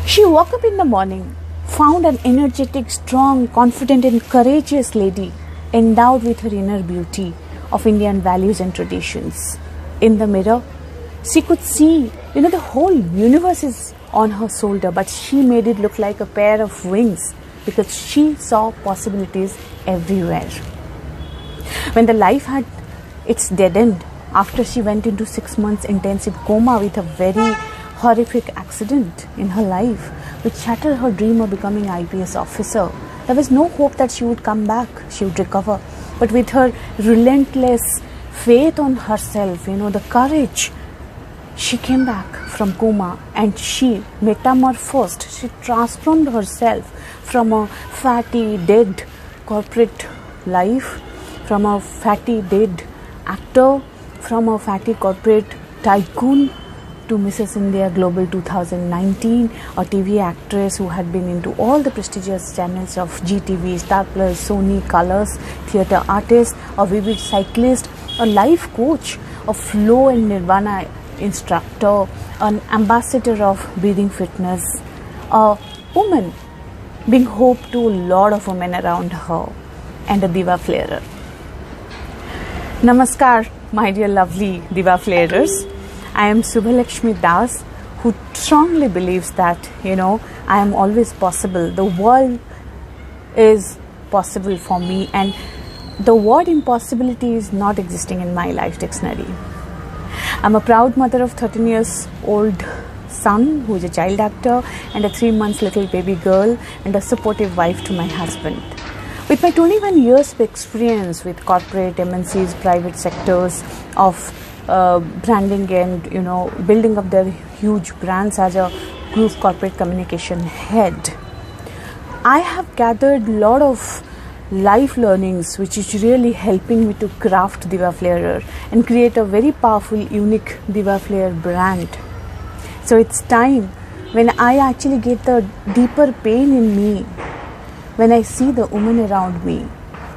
She woke up in the morning, found an energetic, strong, confident, and courageous lady endowed with her inner beauty of Indian values and traditions. In the mirror, she could see, the whole universe is on her shoulder, but she made it look like a pair of wings because she saw possibilities everywhere. When the life had its dead end, after she went into 6 months intensive coma with a very horrific accident in her life, which shattered her dream of becoming IPS officer, there was no hope that she would come back, she would recover. But with her relentless faith on herself, the courage, she came back from coma and she metamorphosed, she transformed herself from a fatty, dead corporate life, from a fatty, dead actor, from a fatty corporate tycoon to Mrs. India Global 2019, a TV actress who had been into all the prestigious channels of GTV, Star Plus, Sony, Colors, theatre artist, a vivid cyclist, a life coach, a flow and nirvana instructor, an ambassador of breathing fitness, a woman being hope to a lot of women around her, and a diva flarer. Namaskar, my dear lovely diva flarers. I am Subhalakshmi Das, who strongly believes that, I am always possible. The world is possible for me, and the word impossibility is not existing in my life dictionary. I'm a proud mother of 13 years old son who is a child actor and a 3 months little baby girl, and a supportive wife to my husband. With my 21 years of experience with corporate MNCs, private sectors of branding and building up their huge brands as a group corporate communication head, I have gathered a lot of life learnings which is really helping me to craft Diva Flarer and create a very powerful, unique Diva Flair brand. So it's time when I actually get the deeper pain in me, when I see the women around me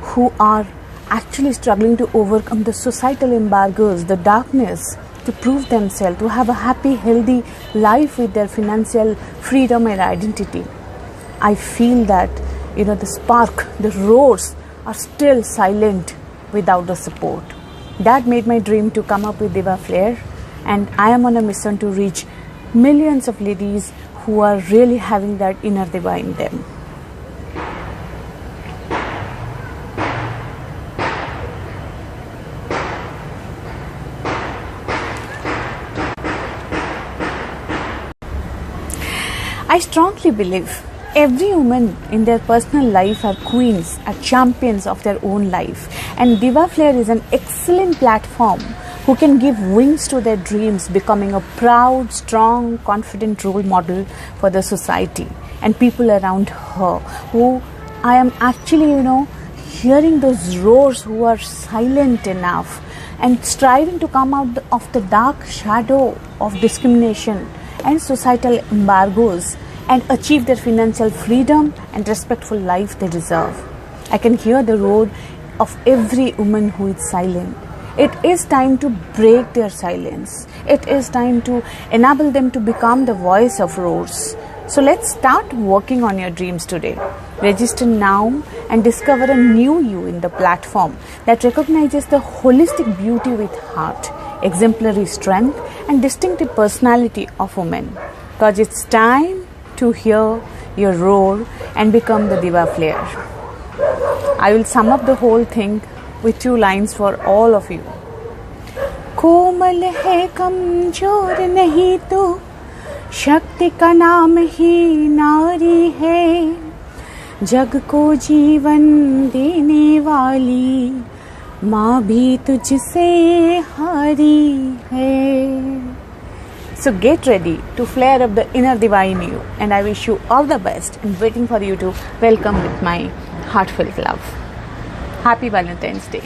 who are actually struggling to overcome the societal embargoes, the darkness, to prove themselves, to have a happy, healthy life with their financial freedom and identity. I feel that, the spark, the roars are still silent without the support. That made my dream to come up with Diva Flair, and I am on a mission to reach millions of ladies who are really having that inner diva in them. I strongly believe every woman in their personal life are queens, are champions of their own life, and Diva Flair is an excellent platform who can give wings to their dreams, becoming a proud, strong, confident role model for the society and people around her, who I am actually, hearing those roars, who are silent enough and striving to come out of the dark shadow of discrimination and societal embargoes and achieve their financial freedom and respectful life they deserve. I can hear the roar of every woman who is silent. It is time to break their silence. It is time to enable them to become the voice of roars. So let's start working on your dreams today. Register now and discover a new you in the platform that recognizes the holistic beauty with heart, exemplary strength, and distinctive personality of women. Because it's time to hear your roar and become the Diva Flair. I will sum up the whole thing with 2 lines for all of you. कोमल है कमजोर नहीं तो शक्ति का नाम ही नारी है, जग को जीवन देने वाली माँ भी तुझसे हारी है. So get ready to flare up the inner diva in you, and I wish you all the best and waiting for you to welcome with my heartfelt love. Happy Valentine's Day.